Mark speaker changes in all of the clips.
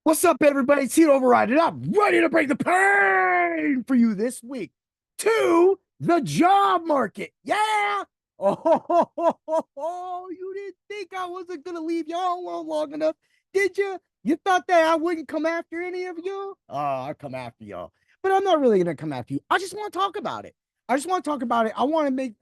Speaker 1: What's up, everybody? It's Heat Override, and I'm ready to bring the pain for you this week to the job market. Yeah. You didn't think I wasn't going to leave y'all alone long enough, did you? You thought that I wouldn't come after any of you? Oh, I'll come after y'all. But I'm not really going to come after you. I just want to talk about it. I just want to talk about it. I want to make,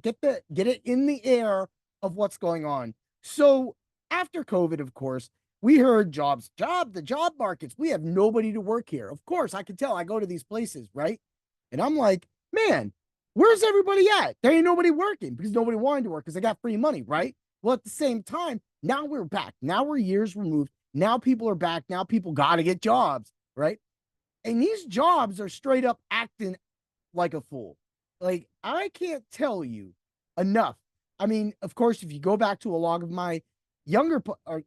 Speaker 1: get it in the air of what's going on. So after COVID, of course, we heard the job markets. We have nobody to work here. Of course, I can tell. I go to these places, right? And I'm like, man, where's everybody at? There ain't nobody working because nobody wanted to work because they got free money, right? Well, at the same time, now we're back. Now we're years removed. Now people are back. Now people got to get jobs, right? And these jobs are straight up acting like a fool. Like, I can't tell you enough. I mean, of course, if you go back to a log of my younger or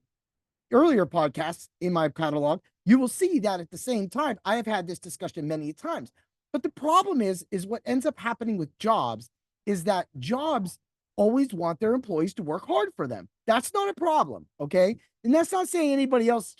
Speaker 1: earlier podcasts in my catalog, you will see that at the same time, I have had this discussion many times. But the problem is what ends up happening with jobs is that jobs always want their employees to work hard for them. That's not a problem, okay? And that's not saying anybody else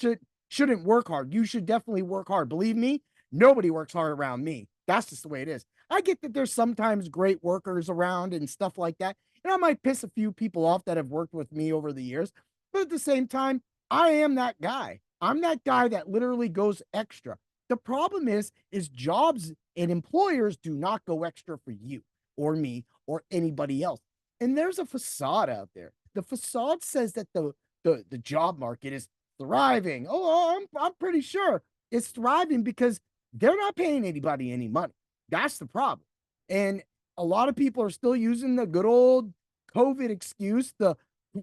Speaker 1: shouldn't work hard. You should definitely work hard. Believe me, nobody works hard around me. That's just the way it is. I get that there's sometimes great workers around and stuff like that. And I might piss a few people off that have worked with me over the years. But at the same time, I am that guy. I'm that guy that literally goes extra. The problem is jobs and employers do not go extra for you or me or anybody else. And there's a facade out there. The facade says that the job market is thriving. I'm pretty sure it's thriving because they're not paying anybody any money. That's the problem. And a lot of people are still using the good old COVID excuse, the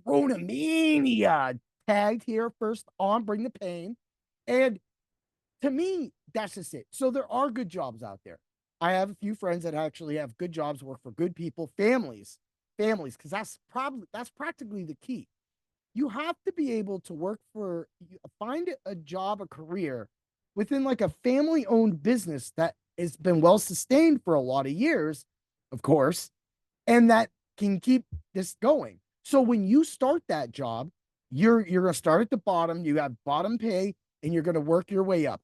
Speaker 1: Corona mania tagged here first on Bring the Pain. And to me, that's just it. So there are good jobs out there. I have a few friends that actually have good jobs, work for good people, families, because that's practically the key. You have to be able to work for find a job, a career within like a family owned business that has been well sustained for a lot of years, of course, and that can keep this going. So when you start that job, you're going to start at the bottom. You have bottom pay, and you're going to work your way up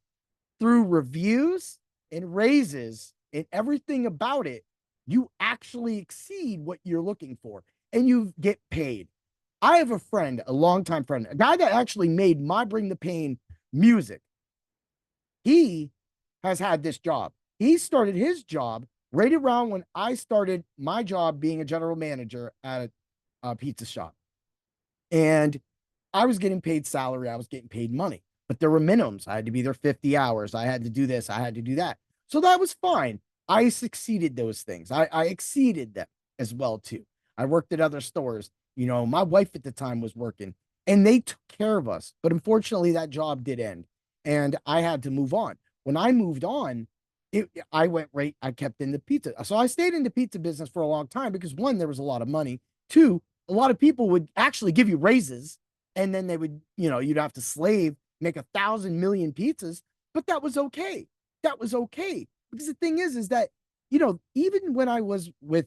Speaker 1: through reviews and raises and everything about it. You actually exceed what you're looking for, and you get paid. I have a friend, a longtime friend, a guy that actually made my Bring the Pain music. He has had this job. He started his job right around when I started my job being a general manager at a pizza shop. And I was getting paid salary, I was getting paid money, but there were minimums. I had to be there 50 hours. I had to do this, I had to do that. So that was fine. I succeeded those things. I exceeded them as well too. I worked at other stores. You know, my wife at the time was working and they took care of us. But unfortunately, that job did end and I had to move on. When I moved on, I went right, I kept in the pizza. So I stayed in the pizza business for a long time because one, there was a lot of money. Two, a lot of people would actually give you raises and then they would, you'd have to slave, make 1,000,000,000 pizzas, but that was okay. That was okay. Because the thing is that, even when I was with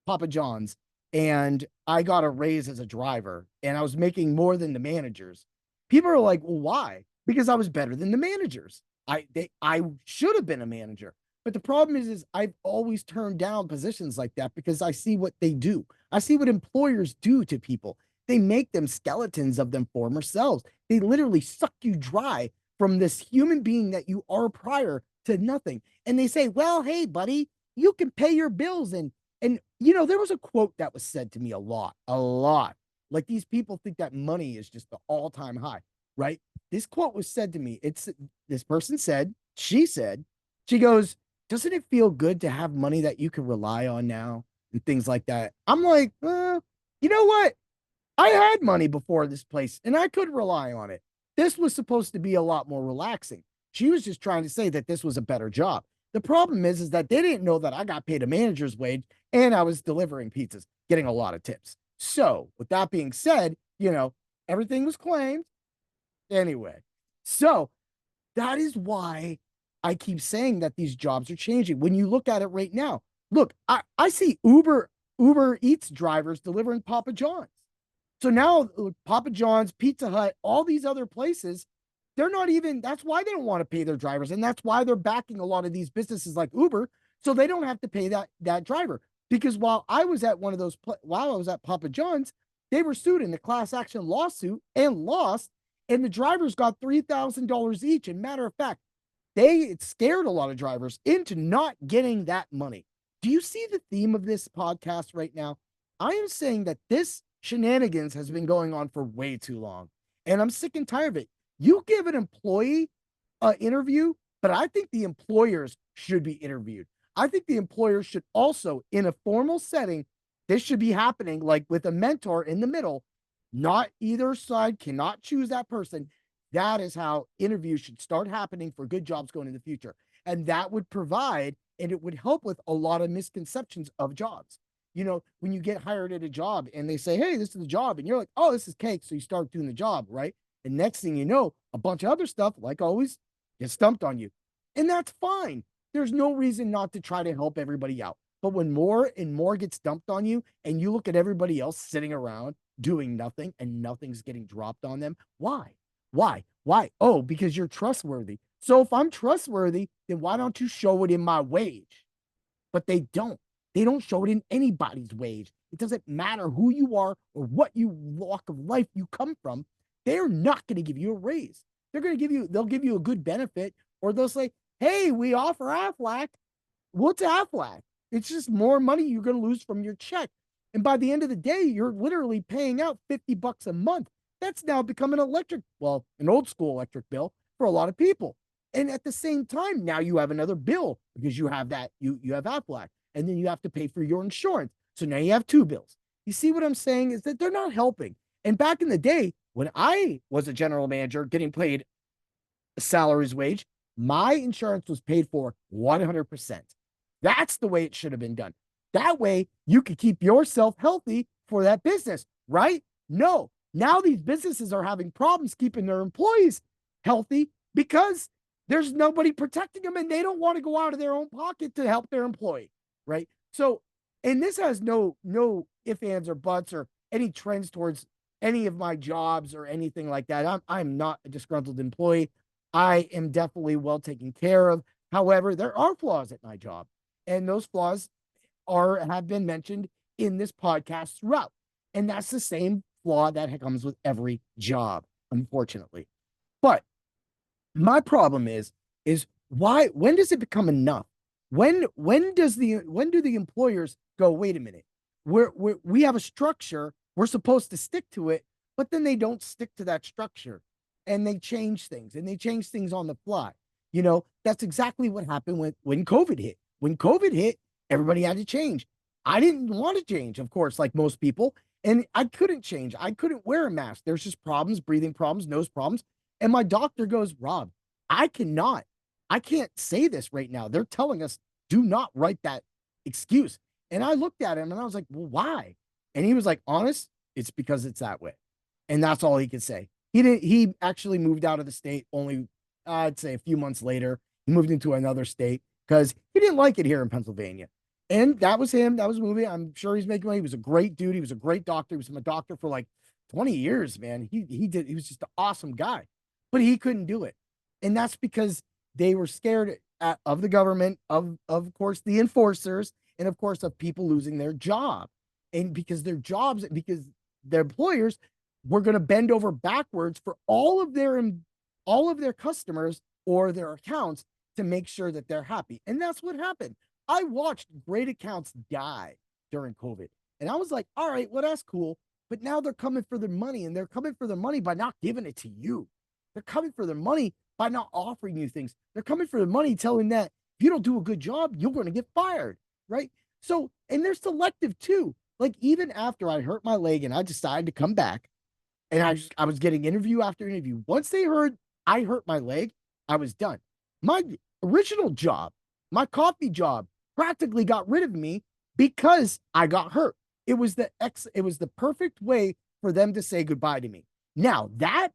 Speaker 1: Papa John's and I got a raise as a driver and I was making more than the managers, people are like, well, why? Because I was better than the managers. I should have been a manager. But the problem is I've always turned down positions like that because I see what they do. I see what employers do to people. They make them skeletons of them former selves. They literally suck you dry from this human being that you are prior to nothing. And they say, well, hey, buddy, you can pay your bills. And there was a quote that was said to me a lot, a lot. Like these people think that money is just the all-time high, right? This quote was said to me. This person said, she goes, doesn't it feel good to have money that you can rely on now and things like that? I'm like, you know what? I had money before this place and I could rely on it. This was supposed to be a lot more relaxing. She was just trying to say that this was a better job. The problem is that they didn't know that I got paid a manager's wage and I was delivering pizzas, getting a lot of tips. So, with that being said, everything was claimed anyway. So, that is why I keep saying that these jobs are changing. When you look at it right now, look, I see Uber Eats drivers delivering Papa John's. So now Papa John's, Pizza Hut, all these other places, they're not even, that's why they don't want to pay their drivers. And that's why they're backing a lot of these businesses like Uber. So they don't have to pay that driver. Because while I was at while I was at Papa John's, they were sued in a class action lawsuit and lost. And the drivers got $3,000 each. And matter of fact, they scared a lot of drivers into not getting that money. Do you see the theme of this podcast right now? I am saying that this shenanigans has been going on for way too long, and I'm sick and tired of it. You give an employee an interview, but I think the employers should be interviewed. I think the employers should also, in a formal setting, this should be happening like with a mentor in the middle. Not either side cannot choose that person. That is how interviews should start happening for good jobs going in the future. And that would provide, and it would help with a lot of misconceptions of jobs. You know, when you get hired at a job and they say, hey, this is the job, and you're like, oh, this is cake. So you start doing the job, right? And next thing you know, a bunch of other stuff, like always, gets stumped on you. And that's fine. There's no reason not to try to help everybody out. But when more and more gets dumped on you and you look at everybody else sitting around doing nothing and nothing's getting dropped on them, why? Why? Oh, because you're trustworthy. So if I'm trustworthy, then why don't you show it in my wage? But they don't. They don't show it in anybody's wage. It doesn't matter who you are or what you walk of life you come from. They're not going to give you a raise. They'll give you a good benefit, or they'll say, hey, we offer Aflac. What's Aflac? It's just more money you're going to lose from your check. And by the end of the day, you're literally paying out $50 a month. That's now become an old school electric bill for a lot of people. And at the same time, now you have another bill because you have Aflac, and then you have to pay for your insurance. So now you have two bills. You see what I'm saying is that they're not helping. And back in the day, when I was a general manager getting paid a salary's wage, my insurance was paid for 100%. That's the way it should have been done. That way you could keep yourself healthy for that business, right? No, now these businesses are having problems keeping their employees healthy because there's nobody protecting them and they don't want to go out of their own pocket to help their employee, right? So, and this has no ifs, ands, or buts or any trends towards any of my jobs or anything like that. I'm not a disgruntled employee. I am definitely well taken care of. However, there are flaws at my job, and those flaws have been mentioned in this podcast throughout. And that's the same flaw that comes with every job, unfortunately. But my problem is when does it become enough? When do the employers go, wait a minute, we have a structure, we're supposed to stick to it, but then they don't stick to that structure and they change things on the fly. You know, that's exactly what happened when COVID hit. When COVID hit, everybody had to change. I didn't want to change, of course, like most people. And I couldn't change. I couldn't wear a mask. There's just problems, breathing problems, nose problems. And my doctor goes, Rob, I can't say this right now. They're telling us do not write that excuse. And I looked at him and I was like, well, why? And he was like, honest, it's because it's that way. And that's all he could say. He actually moved out of the state only, I'd say a few months later. He moved into another state because he didn't like it here in Pennsylvania. And that was him. That was a movie. I'm sure he's making money. He was a great dude. He was a great doctor. He was my doctor for like 20 years, man. He was just an awesome guy, but he couldn't do it. And that's because they were scared of the government, of course, the enforcers, and of course, of people losing their job. And because their jobs, because their employers were going to bend over backwards for all of their customers or their accounts to make sure that they're happy. And that's what happened. I watched great accounts die during COVID. And I was like, all right, well, that's cool. But now they're coming for their money, and they're coming for their money by not giving it to you. They're coming for their money by not offering you things. They're coming for their money telling that if you don't do a good job, you're going to get fired, right? So, and they're selective too. Like even after I hurt my leg and I decided to come back, and I was getting interview after interview. Once they heard I hurt my leg, I was done. My original job, my coffee job, practically got rid of me because I got hurt. It was the perfect way for them to say goodbye to me. Now that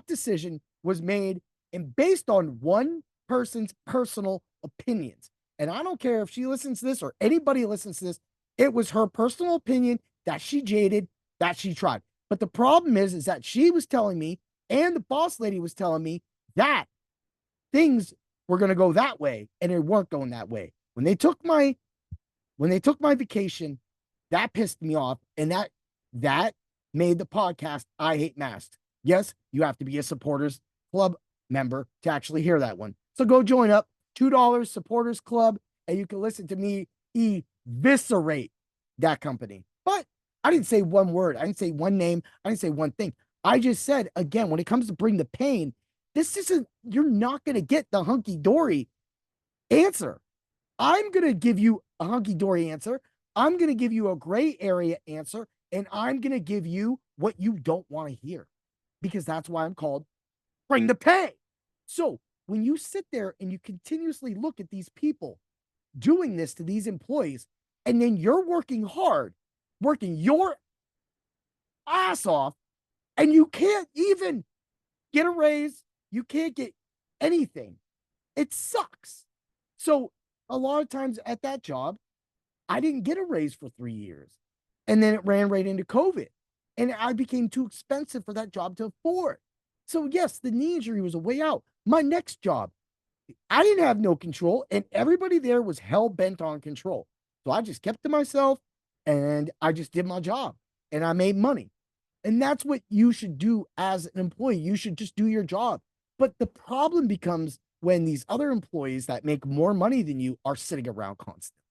Speaker 1: decision was made and based on one person's personal opinions. And I don't care if she listens to this or anybody listens to this. It was her personal opinion that she jaded, that she tried. But the problem is that she was telling me And the boss lady was telling me that things were going to go that way, and it weren't going that way. When they took my vacation, that pissed me off, and that made the podcast I Hate Masks. Yes, you have to be a supporters club member to actually hear that one. So go join up, $2 supporters club, and you can listen to me eviscerate that company. But I didn't say one word. I didn't say one name. I didn't say one thing. I just said, again, when it comes to bring the pain, you're not going to get the hunky-dory answer. I'm going to give you a hunky-dory answer. I'm going to give you a gray area answer, and I'm going to give you what you don't want to hear, because that's why I'm called Bring the Pay. So when you sit there and you continuously look at these people doing this to these employees, and then you're working hard, working your ass off, and you can't even get a raise, you can't get anything. It sucks. So a lot of times at that job, I didn't get a raise for 3 years. And then it ran right into COVID. And I became too expensive for that job to afford. So yes, the knee injury was a way out. My next job, I didn't have no control, and everybody there was hell bent on control. So I just kept to myself, and I just did my job, and I made money. And that's what you should do as an employee. You should just do your job. But the problem becomes when these other employees that make more money than you are sitting around constantly.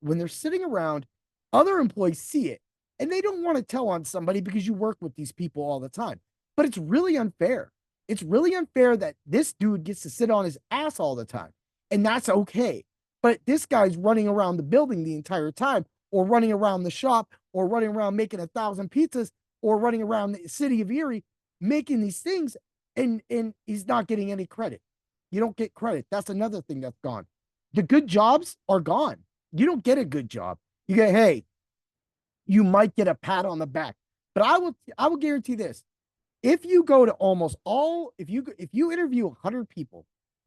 Speaker 1: When they're sitting around, other employees see it, and they don't want to tell on somebody because you work with these people all the time. But it's really unfair. It's really unfair that this dude gets to sit on his ass all the time, and that's okay. But this guy's running around the building the entire time, or running around the shop, or running around making 1,000 pizzas, or running around the city of Erie making these things, and he's not getting any credit. You don't get credit. That's another thing that's gone. The good jobs are gone. You don't get a good job. You get, hey, you might get a pat on the back. But I will guarantee this. If you go to almost all, if you interview 100 people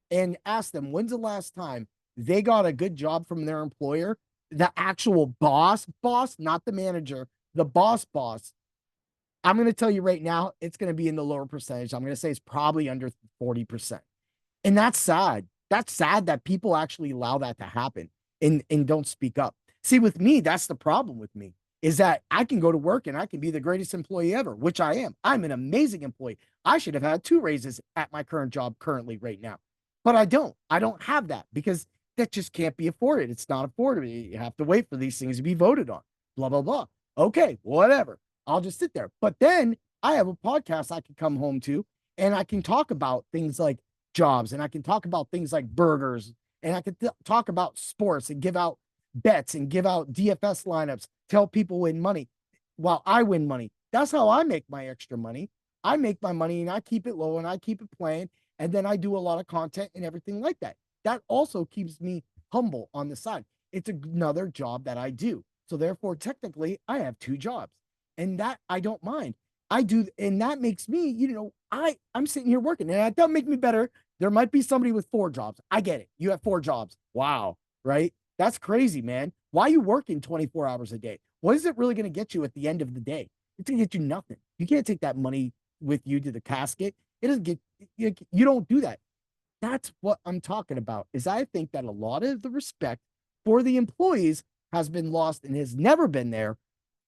Speaker 1: and ask them when's the last time they got a good job from their employer, the actual boss, not the manager, the boss, I'm going to tell you right now, it's going to be in the lower percentage. I'm going to say it's probably under 40%. And that's sad. That's sad that people actually allow that to happen and don't speak up. See, with me, that's the problem with me, is that I can go to work and I can be the greatest employee ever, which I am. I'm an amazing employee. I should have had 2 raises at my current job currently right now, but I don't. I don't have that because that just can't be afforded. It's not affordable. You have to wait for these things to be voted on, blah, blah, blah. Okay, whatever. I'll just sit there. But then I have a podcast I can come home to, and I can talk about things like jobs, and I can talk about things like burgers, and I can talk about sports and give out bets and give out DFS lineups, tell people win money while I win money. That's how I make my extra money. I make my money and I keep it low and I keep it playing. And then I do a lot of content and everything like that. That also keeps me humble on the side. It's another job that I do. So therefore, technically, I have 2 jobs, and that I don't mind. I do, and that makes me, I'm sitting here working, and that doesn't make me better. There might be somebody with 4 jobs. I get it. You have 4 jobs. Wow. Right? That's crazy, man. Why are you working 24 hours a day? What is it really going to get you at the end of the day? It's going to get you nothing. You can't take that money with you to the casket. It doesn't get, you don't do that. That's what I'm talking about, is I think that a lot of the respect for the employees has been lost and has never been there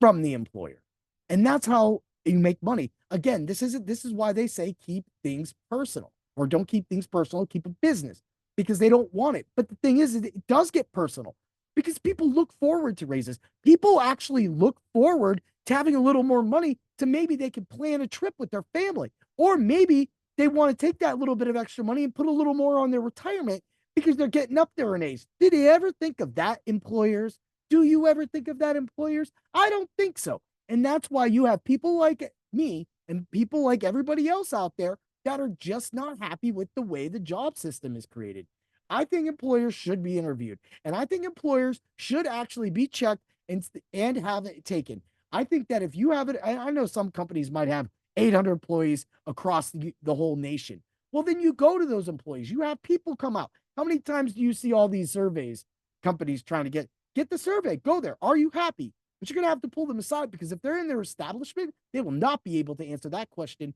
Speaker 1: from the employer. And that's how you make money. Again, this is why they say keep things personal, or don't keep things personal, keep a business, because they don't want it. But the thing is, it does get personal because people look forward to raises. People actually look forward to having a little more money, to maybe they could plan a trip with their family, or maybe they want to take that little bit of extra money and put a little more on their retirement because they're getting up there in age. Did you ever think of that, employers? Do you ever think of that, employers? I don't think so. And that's why you have people like me and people like everybody else out there that are just not happy with the way the job system is created. I think employers should be interviewed, and I think employers should actually be checked and have it taken. I think that if you have it, I know some companies might have 800 employees across the whole nation. Well, then you go to those employees. You have people come out. How many times do you see all these surveys, companies trying to get the survey? Go there. Are you happy? But you're going to have to pull them aside, because if they're in their establishment, they will not be able to answer that question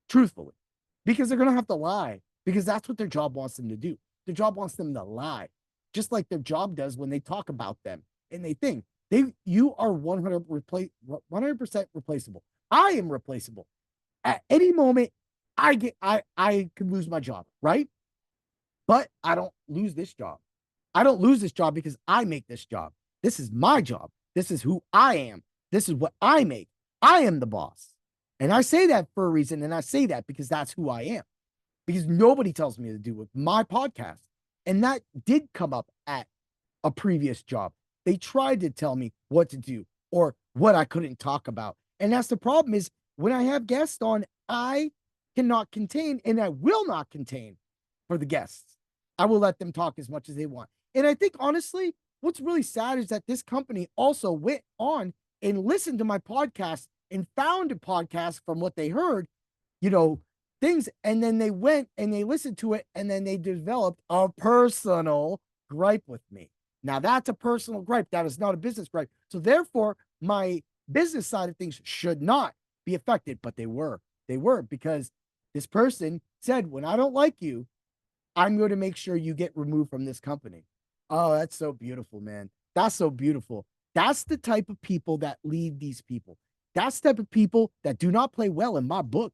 Speaker 1: truthfully, because they're going to have to lie, because that's what their job wants them to do. Their job wants them to lie, just like their job does when they talk about them and they think you are 100% replaceable. I am replaceable. At any moment, I could lose my job, right? But I don't lose this job. I don't lose this job because I make this job. This is my job. This is who I am. This is what I make. I am the boss. And I say that for a reason. And I say that because that's who I am. Because nobody tells me to do with my podcast. And that did come up at a previous job. They tried to tell me what to do or what I couldn't talk about. And that's the problem is when I have guests on, I cannot contain and I will not contain for the guests. I will let them talk as much as they want. And I think, honestly, what's really sad is that this company also went on and listened to my podcast and found a podcast from what they heard, things. And then they went and they listened to it and then they developed a personal gripe with me. Now, that's a personal gripe. That is not a business gripe. So therefore, my business side of things should not be affected, but they were. They were, because this person said, when I don't like you, I'm going to make sure you get removed from this company. Oh, that's so beautiful, man. That's so beautiful. That's the type of people that lead these people. That's the type of people that do not play well in my book,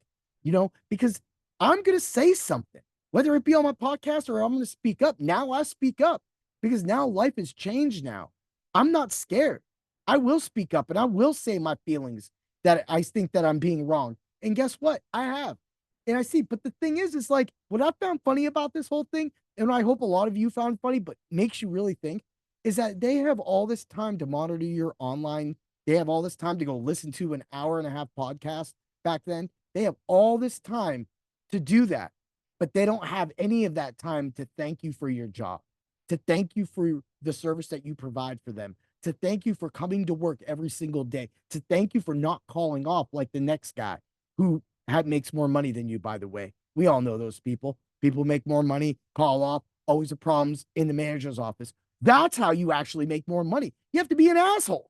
Speaker 1: because I'm going to say something, whether it be on my podcast or I'm going to speak up. Now I speak up because now life has changed now. I'm not scared. I will speak up and I will say my feelings that I think that I'm being wrong. And guess what? I have. And I see, but the thing is like what I found funny about this whole thing, and I hope a lot of you found funny, but makes you really think, is that they have all this time to monitor your online. They have all this time to go listen to an hour and a half podcast back then. They have all this time to do that, but they don't have any of that time to thank you for your job, to thank you for the service that you provide for them, to thank you for coming to work every single day, to thank you for not calling off like the next guy who makes more money than you, by the way. We all know those people. People make more money, call off, always the problems in the manager's office. That's how you actually make more money. You have to be an asshole.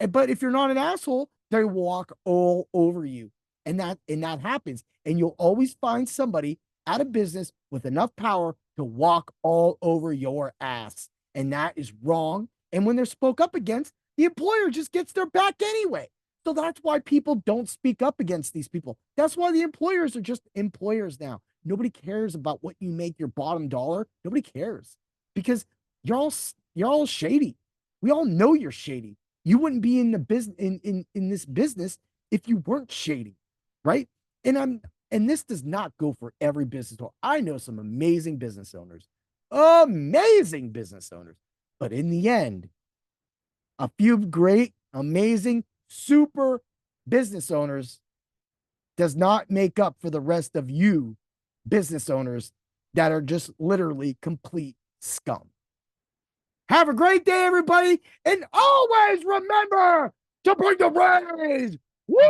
Speaker 1: But if you're not an asshole, they walk all over you. And that happens. And you'll always find somebody at a business with enough power to walk all over your ass. And that is wrong. And when they're spoke up against, the employer just gets their back anyway. So that's why people don't speak up against these people. That's why the employers are just employers now. Nobody cares about what you make your bottom dollar. Nobody cares because you're all shady. We all know you're shady. You wouldn't be in the business in this business if you weren't shady, right? And this does not go for every business owner. I know some amazing business owners, but in the end, a few great, amazing, super business owners does not make up for the rest of you business owners that are just literally complete scum. Have a great day, everybody. And always remember to bring the rage. Woo!